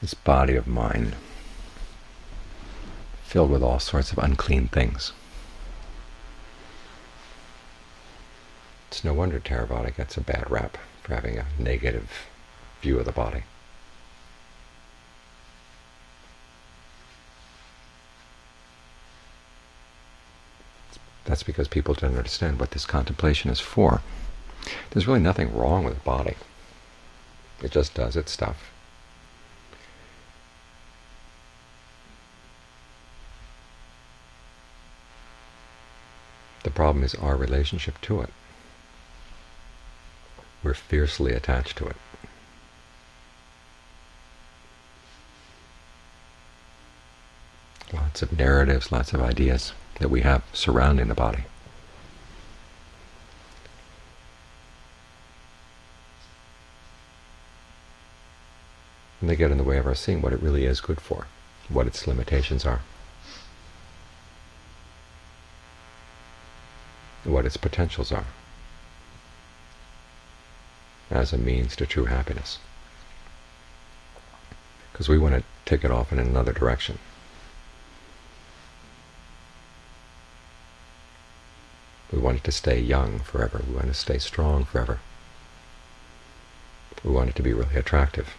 this body of mine filled with all sorts of unclean things. It's no wonder Theravada gets a bad rap for having a negative view of the body. That's because people don't understand what this contemplation is for. There's really nothing wrong with the body. It just does its stuff. The problem is our relationship to it. We're fiercely attached to it. Lots of narratives, lots of ideas that we have surrounding the body. And they get in the way of our seeing what it really is good for, what its limitations are, what its potentials are, as a means to true happiness. Because we want to take it off in another direction. We want it to stay young forever. We want it to stay strong forever. We want it to be really attractive.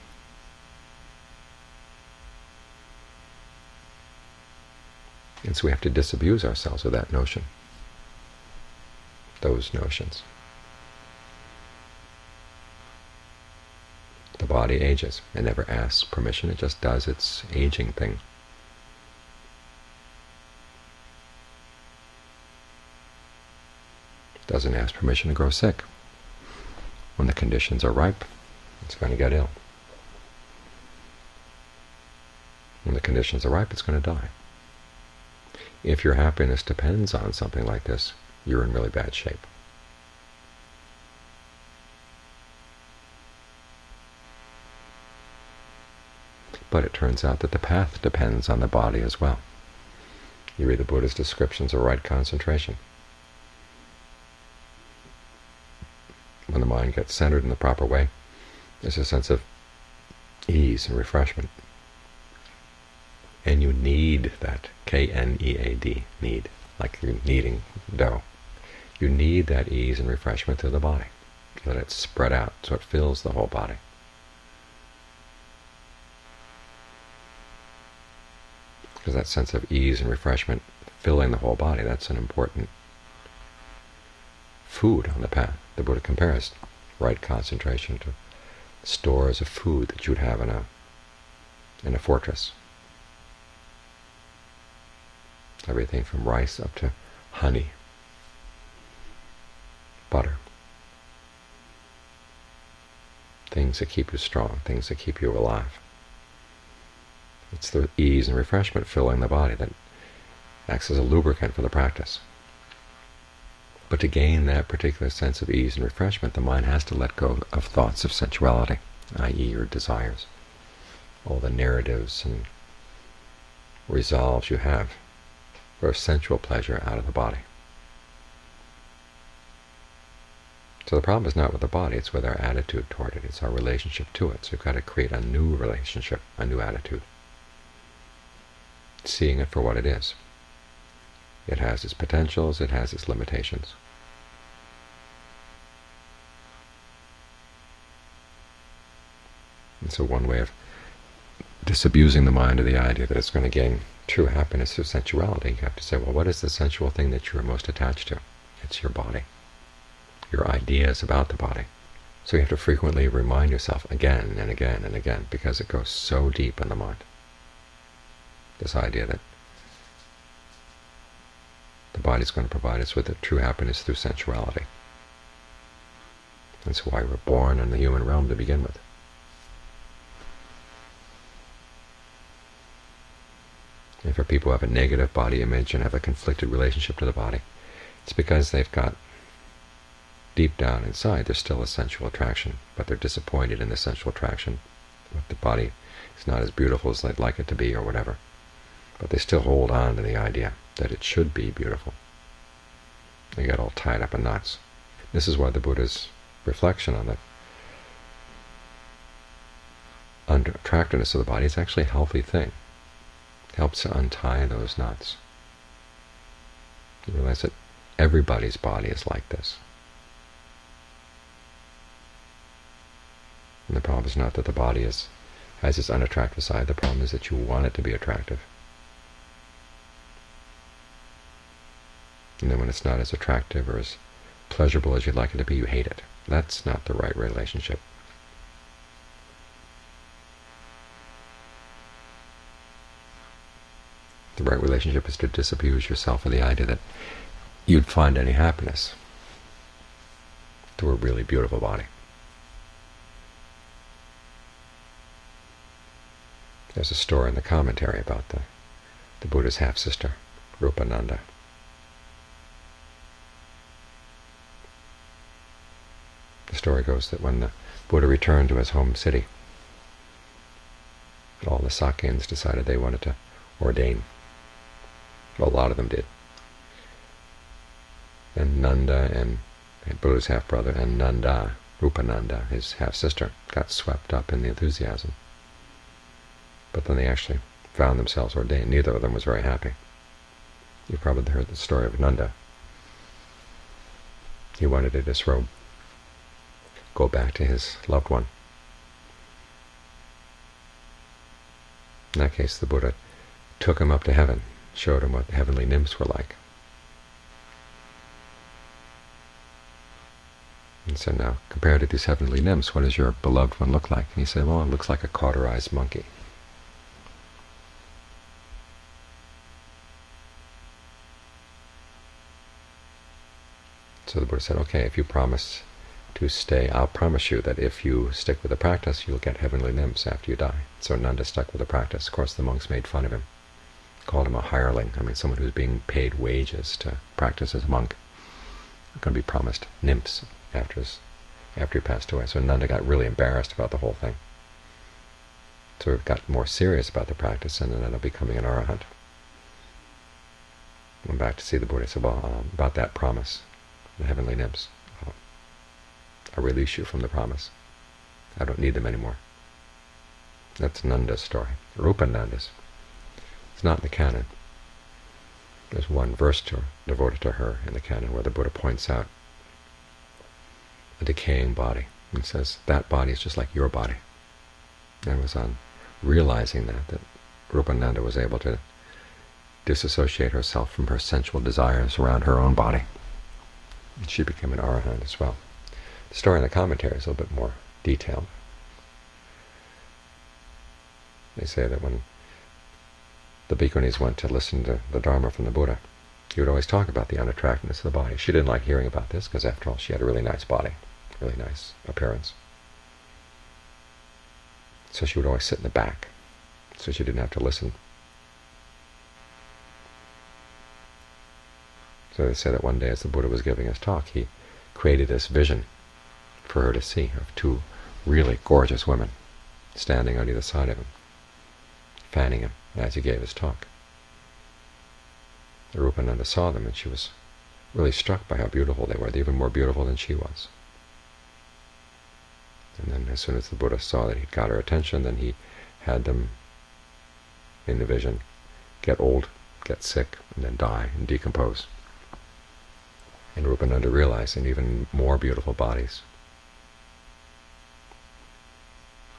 And so we have to disabuse ourselves of that notion, those notions. The body ages. It never asks permission. It just does its aging thing. It doesn't ask permission to grow sick. When the conditions are ripe, it's going to get ill. When the conditions are ripe, it's going to die. If your happiness depends on something like this, you're in really bad shape. But it turns out that the path depends on the body as well. You read the Buddha's descriptions of right concentration. When the mind gets centered in the proper way, there's a sense of ease and refreshment. And you need that, K-N-E-A-D, need, like you're kneading dough. You need that ease and refreshment through the body. Let it spread out so it fills the whole body. Because that sense of ease and refreshment filling the whole body, that's an important food on the path. The Buddha compares right concentration to stores of food that you would have in a fortress. Everything from rice up to honey, butter. Things that keep you strong, things that keep you alive. It's the ease and refreshment filling the body that acts as a lubricant for the practice. But to gain that particular sense of ease and refreshment, the mind has to let go of thoughts of sensuality, i.e. your desires, all the narratives and resolves you have for sensual pleasure out of the body. So the problem is not with the body, it's with our attitude toward it. It's our relationship to it. So we've got to create a new relationship, a new attitude, seeing it for what it is. It has its potentials, it has its limitations. And so one way of disabusing the mind of the idea that it's going to gain true happiness through sensuality, you have to say, well, what is the sensual thing that you are most attached to? It's your body, your ideas about the body. So you have to frequently remind yourself again and again and again, because it goes so deep in the mind. This idea that the body is going to provide us with a true happiness through sensuality. That's why we're born in the human realm to begin with. And for people who have a negative body image and have a conflicted relationship to the body, it's because they've got, deep down inside, there's still a sensual attraction, but they're disappointed in the sensual attraction. The body is not as beautiful as they'd like it to be or whatever. But they still hold on to the idea that it should be beautiful. They get all tied up in knots. This is why the Buddha's reflection on the unattractiveness of the body is actually a healthy thing. It helps to untie those knots. You realize that everybody's body is like this. And the problem is not that the body has its unattractive side. The problem is that you want it to be attractive. And then when it's not as attractive or as pleasurable as you'd like it to be, you hate it. That's not the right relationship. The right relationship is to disabuse yourself of the idea that you'd find any happiness through a really beautiful body. There's a story in the commentary about the Buddha's half-sister, Rupananda. The story goes that when the Buddha returned to his home city, all the Sakyans decided they wanted to ordain. Well, a lot of them did. And Nanda, and Buddha's half-brother, and Nanda, Rupananda, his half-sister, got swept up in the enthusiasm. But then they actually found themselves ordained. Neither of them was very happy. You've probably heard the story of Nanda. He wanted to disrobe, go back to his loved one. In that case, the Buddha took him up to heaven, showed him what the heavenly nymphs were like. And said, now, compared to these heavenly nymphs, what does your beloved one look like? And he said, well, it looks like a cauterized monkey. So the Buddha said, okay, if you promise to stay, I'll promise you that if you stick with the practice, you'll get heavenly nymphs after you die. So Nanda stuck with the practice. Of course, the monks made fun of him, called him a hireling. I mean, someone who's being paid wages to practice as a monk. Going to be promised nymphs after he passed away. So Nanda got really embarrassed about the whole thing. So he got more serious about the practice and ended up becoming an arahant. Went back to see the Buddha. He said, well, about that promise, the heavenly nymphs, I release you from the promise. I don't need them anymore. That's Nanda's story. Rupananda's. It's not in the canon. There's one verse devoted to her in the canon where the Buddha points out a decaying body and says, that body is just like your body. And it was on realizing that Rupananda was able to disassociate herself from her sensual desires around her own body. And she became an arahant as well. The story in the commentary is a little bit more detailed. They say that when the bhikkhunis went to listen to the Dhamma from the Buddha, he would always talk about the unattractiveness of the body. She didn't like hearing about this because, after all, she had a really nice body, really nice appearance. So she would always sit in the back, so she didn't have to listen. So they say that one day, as the Buddha was giving his talk, he created this vision for her to see of two really gorgeous women standing on either side of him, fanning him as he gave his talk. Rupananda saw them, and she was really struck by how beautiful they were. They were even more beautiful than she was. And then as soon as the Buddha saw that he'd got her attention, then he had them, in the vision, get old, get sick, and then die and decompose. And Rupananda realized that even more beautiful bodies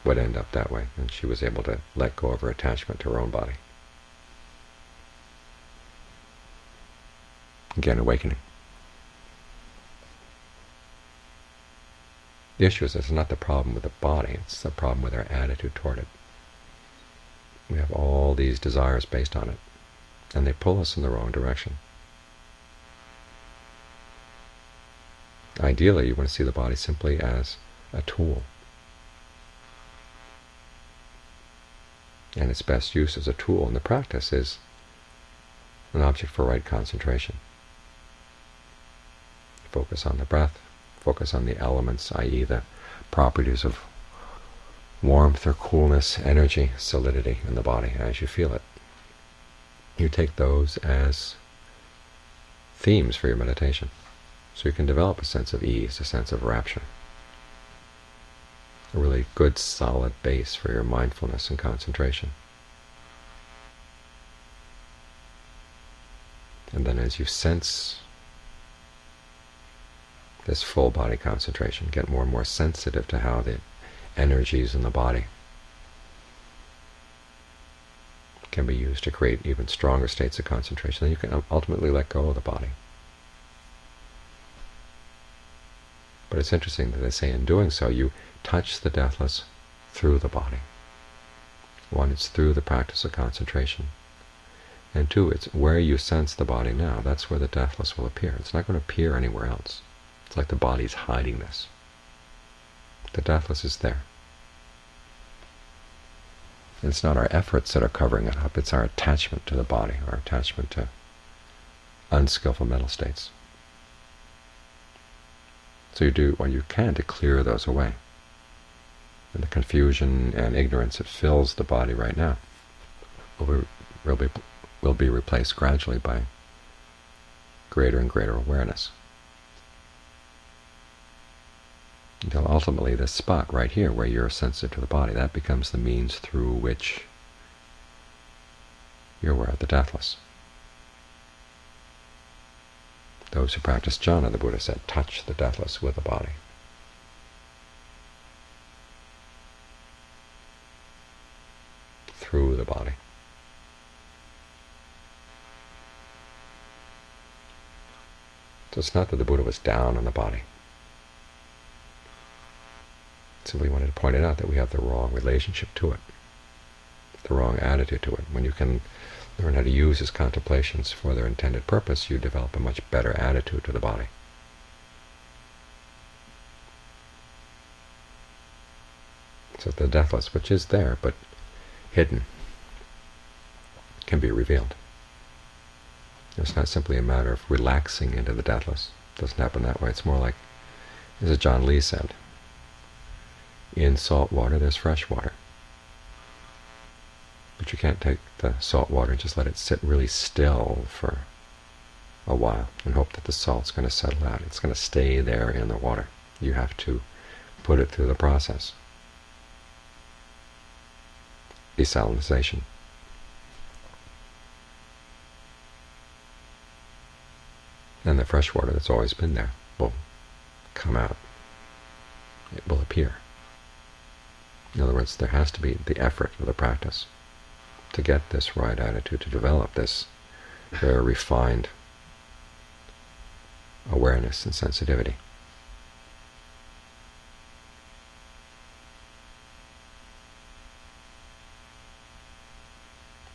would end up that way, and she was able to let go of her attachment to her own body. Again, awakening. The issue is it's not the problem with the body, it's the problem with our attitude toward it. We have all these desires based on it, and they pull us in the wrong direction. Ideally, you want to see the body simply as a tool, and its best use as a tool in the practice is an object for right concentration. Focus on the breath, focus on the elements, i.e. the properties of warmth or coolness, energy, solidity in the body as you feel it. You take those as themes for your meditation, so you can develop a sense of ease, a sense of rapture. a really good solid base for your mindfulness and concentration. And then as you sense this full body concentration, get more and more sensitive to how the energies in the body can be used to create even stronger states of concentration. Then you can ultimately let go of the body. But it's interesting that they say in doing so, you touch the deathless through the body. One, it's through the practice of concentration. And two, it's where you sense the body now, that's where the deathless will appear. It's not going to appear anywhere else. It's like the body's hiding this. The deathless is there. And it's not our efforts that are covering it up, it's our attachment to the body, our attachment to unskillful mental states. So you do what you can to clear those away. And the confusion and ignorance that fills the body right now will be replaced gradually by greater and greater awareness. Until ultimately this spot right here where you're sensitive to the body, that becomes the means through which you're aware of the deathless. Those who practice jhana, the Buddha said, touch the deathless with the body. Through the body. So it's not that the Buddha was down on the body. Simply wanted to point it out that we have the wrong relationship to it, the wrong attitude to it. When you can learn how to use his contemplations for their intended purpose, you develop a much better attitude to the body. So the deathless, which is there but hidden, can be revealed. It's not simply a matter of relaxing into the deathless. It doesn't happen that way. It's more like, as John Lee said, in salt water there's fresh water. But you can't take the salt water and just let it sit really still for a while and hope that the salt's going to settle out. It's going to stay there in the water. You have to put it through the process. Desalinization. And the fresh water that's always been there will come out. It will appear. In other words, there has to be the effort of the practice to get this right attitude, to develop this very refined awareness and sensitivity.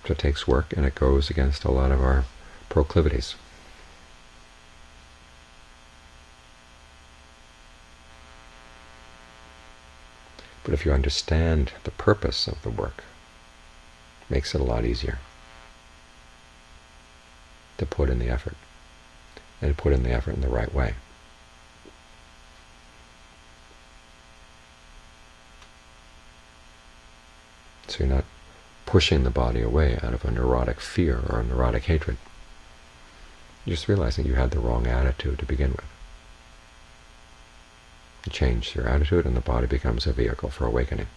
So it takes work, and it goes against a lot of our proclivities. But if you understand the purpose of the work, it makes it a lot easier to put in the effort, and to put in the effort in the right way. So you're not pushing the body away out of a neurotic fear or a neurotic hatred. You're just realizing you had the wrong attitude to begin with. You change your attitude, and the body becomes a vehicle for awakening.